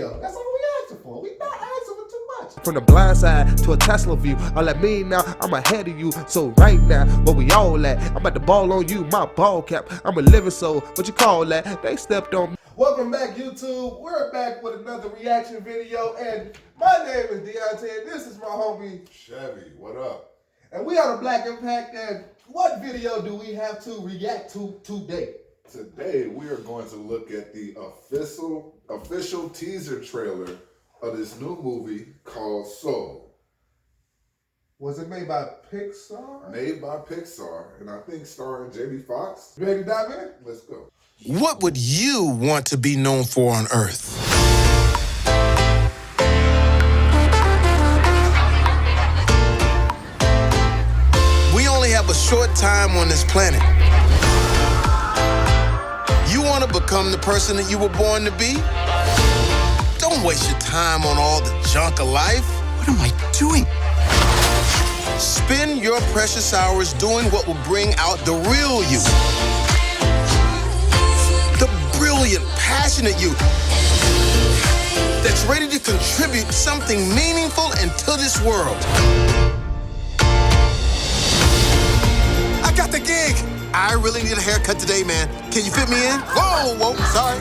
video. That's all we asking for. We not asking for too much. From the blind side to a Tesla view, all that mean now, I'm ahead of you. So right now, where we all at? I'm about to ball on you, my ball cap. I'm a living soul, what you call that? They stepped on me. Welcome back, YouTube. We're back with another reaction video, and my name is Deonte, and this is my homie Chevy. What up? And we are the Black Impact, and what video do we have to react to today? Today we are going to look at the official teaser trailer of this new movie called Soul. Was it made by Pixar? Made by Pixar, and I think starring Jamie Foxx. You ready to dive in? Let's go. What would you want to be known for on Earth? We only have a short time on this planet. You want to become the person that you were born to be? Don't waste your time on all the junk of life. What am I doing? Spend your precious hours doing what will bring out the real you. The brilliant, passionate you that's ready to contribute something meaningful into this world. I got the gig. I really need a haircut today, man. Can you fit me in? Whoa, sorry.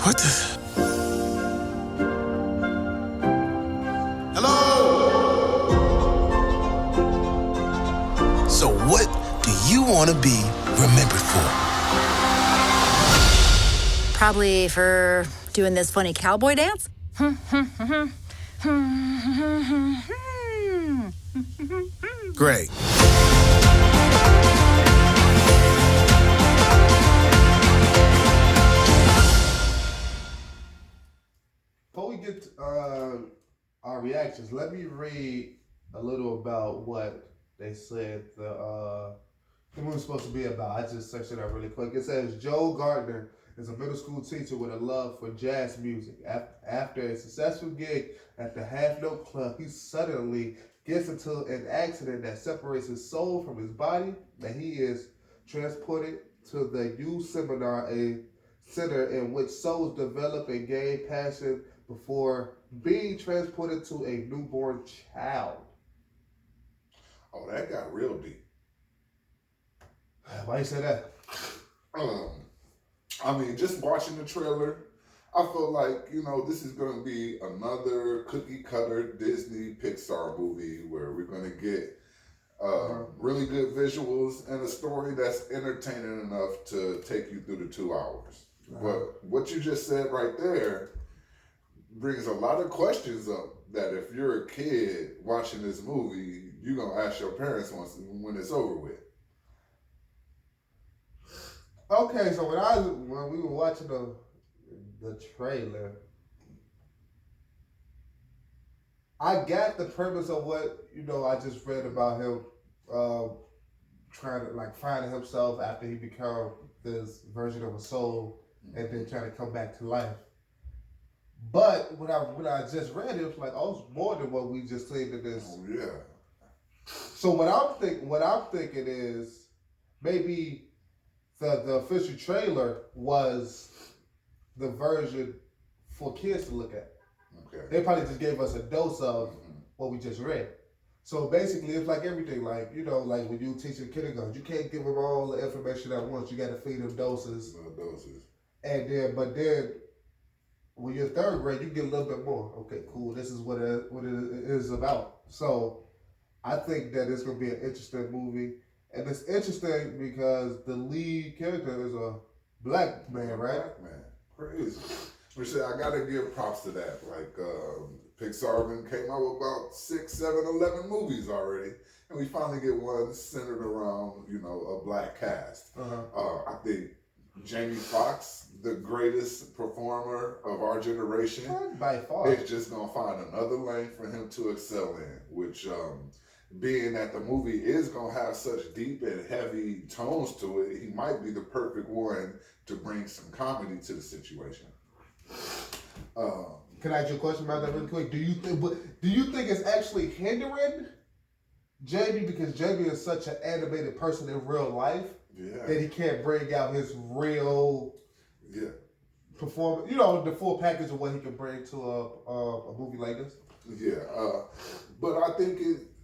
What the? Hello? So what do you want to be remembered for? Probably for doing this funny cowboy dance. Great. Before we get to, our reactions, let me read a little about what they said the movie's supposed to be about. I just searched it up really quick. It says Joe Gardner is a middle school teacher with a love for jazz music. After a successful gig at the Half Note Club, he suddenly gets into an accident that separates his soul from his body, and he is transported to the youth seminar, a center in which souls develop and gain passion before being transported to a newborn child. Oh, that got real deep. Why you say that? I mean, just watching the trailer, I feel like, this is going to be another cookie cutter Disney Pixar movie where we're going to get really good visuals and a story that's entertaining enough to take you through the 2 hours. But what you just said right there brings a lot of questions up that if you're a kid watching this movie, you're going to ask your parents when it's over with. Okay, so when we were watching the trailer, I got the premise of what I just read about him trying to finding himself after he become this version of a soul and then trying to come back to life. But when I just read it, it was like, oh, it's more than what we just seen in this. Oh yeah. So what I'm thinking is maybe the official trailer was the version for kids to look at. Okay. They probably just gave us a dose of what we just read. So basically, it's like everything, like when you teaching kindergarten, you can't give them all the information at once. You got to feed them doses. And then, when you're third grade, you get a little bit more. Okay, cool. This is what it is about. So I think that it's gonna be an interesting movie. And it's interesting because the lead character is a black man, right? Black man. Crazy. Which I gotta give props to that. Like Pixar came out with about 6, 7, 11 movies already. And we finally get one centered around, a black cast. I think Jamie Foxx, the greatest performer of our generation, by far, is just gonna find another lane for him to excel in, which being that the movie is going to have such deep and heavy tones to it, he might be the perfect one to bring some comedy to the situation. Can I ask you a question about that really quick? Do you think it's actually hindering Jamie because Jamie is such an animated person in real life that he can't bring out his real performance? You know, the full package of what he can bring to a movie like this. Yeah, but I think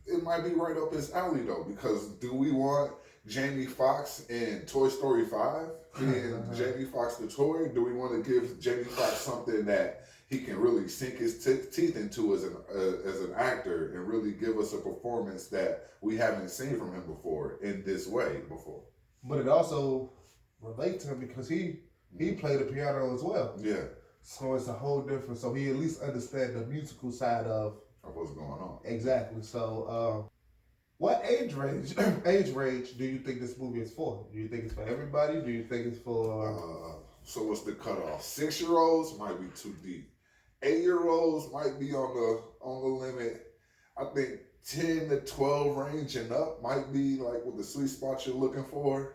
it might be right up his alley though, because do we want Jamie Foxx in Toy Story 5 being Jamie Foxx the toy? Do we want to give Jamie Foxx something that he can really sink his teeth into as an actor and really give us a performance that we haven't seen from him before in this way before? But it also relates to him because he played the piano as well. Yeah. So it's a whole different. So he at least understands the musical side of what's going on. Exactly. So, what age range do you think this movie is for? Do you think it's for everybody? Do you think it's for? So what's the cutoff? 6-year-olds might be too deep. 8-year-olds might be on the limit. I think 10 to 12 range and up might be like with the sweet spot you're looking for.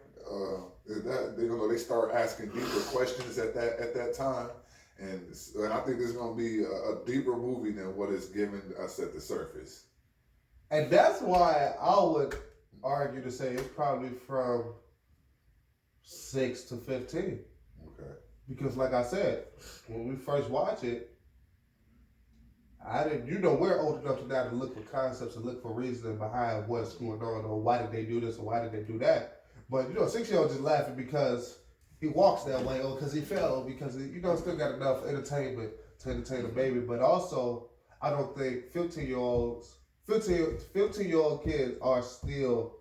They start asking deeper questions at that time. And I think this is going to be a deeper movie than what is given us at the surface. And that's why I would argue to say it's probably from 6 to 15. Okay. Because like I said, when we first watch it, we're old enough to now to look for concepts and look for reasoning behind what's going on or why did they do this or why did they do that. But, 6-year-old just laughing because he walks that way or because he fell because he, still got enough entertainment to entertain a baby. But also, I don't think 15-year-old kids are still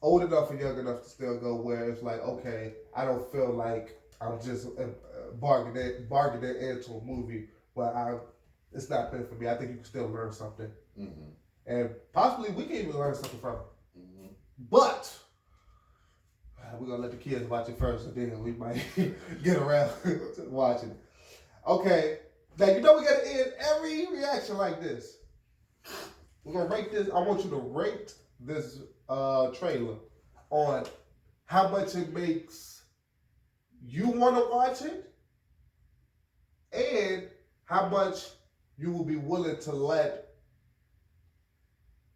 old enough and young enough to still go where it's like, okay, I don't feel like I'm just bargaining into a movie, but it's not good for me. I think you can still learn something. Mm-hmm. And possibly we can even learn something from it. Mm-hmm. But we're going to let the kids watch it first, and then we might get around to watching it. Okay. Now, we got to end every reaction like this. We're going to rate this. I want you to rate this trailer on how much it makes you want to watch it and how much you will be willing to let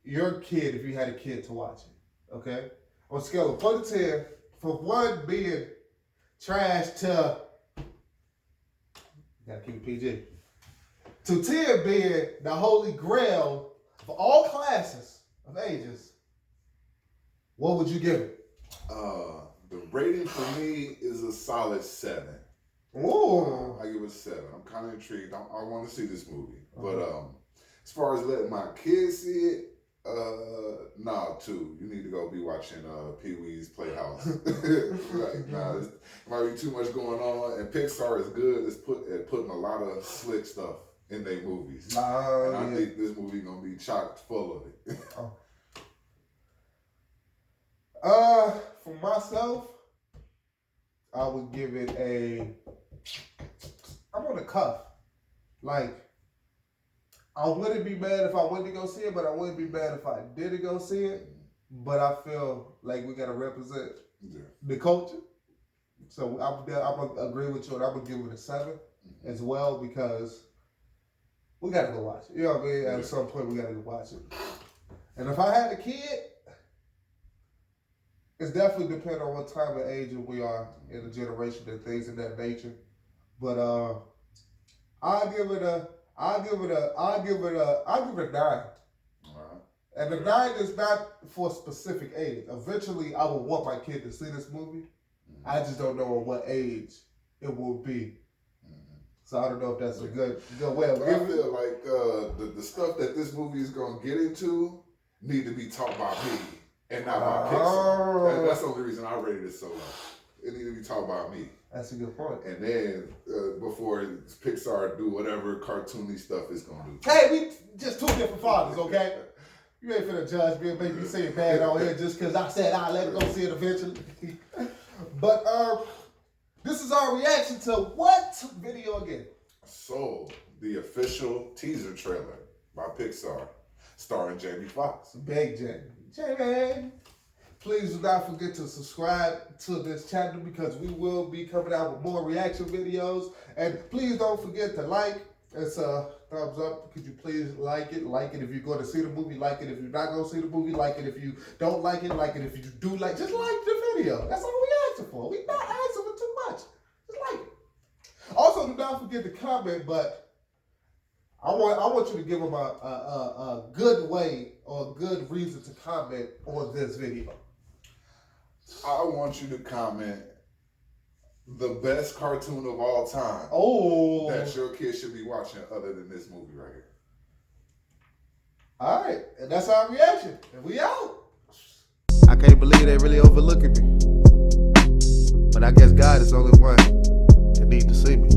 your kid, if you had a kid, to watch it. Okay? On a scale of 1 to 10, for 1 being trash to, gotta keep it PG, to 10 being the holy grail for all classes of ages, what would you give it? The rating for me is a solid 7. Ooh. I give it a 7. I'm kind of intrigued. I want to see this movie. But as far as letting my kids see it, 2. You need to go be watching Pee-wee's Playhouse. It might be too much going on. And Pixar is good at putting a lot of slick stuff in their movies. And I think this movie gonna be chock full of it. For myself, I would give it I'm on the cuff. Like, I wouldn't be mad if I went to go see it, but I wouldn't be mad if I didn't go see it. But I feel like we got to represent the culture. So I'm going to agree with you, and I'm going to give it a 7 as well because we got to go watch it. You know what I mean? At some point, we got to go watch it. And if I had a kid, it's definitely depending on what time of age we are in the generation and things of that nature. But I'll give it a 9. And the 9 is not for a specific age. Eventually, I will want my kid to see this movie. I just don't know at what age it will be. So I don't know if that's a good way of I feel like the stuff that this movie is going to get into need to be taught by me and not by Pixar. That's the only reason I rated it so low. It need to be taught by me. That's a good point. And then before Pixar do whatever cartoony stuff it's gonna do. Hey, we just 2 different fathers, okay? You ain't finna judge me and make me say it bad on here just because I said I'll let it go see it eventually. But this is our reaction to what video again? Soul, the official teaser trailer by Pixar, starring Jamie Foxx. Big Jamie. Jamie. Please do not forget to subscribe to this channel because we will be coming out with more reaction videos. And please don't forget to like. It's a thumbs up. Could you please like it? Like it if you're going to see the movie. Like it if you're not going to see the movie. Like it if you don't like it. Like it if you do like. Just like the video. That's all we asking for. We not asking for too much. Just like it. Also, do not forget to comment, but I want you to give them a good way or a good reason to comment on this video. I want you to comment the best cartoon of all time. Oh. That your kid should be watching other than this movie right here. All right. And that's our reaction. And we out. I can't believe they really overlooking me. But I guess God is the only one that need to see me.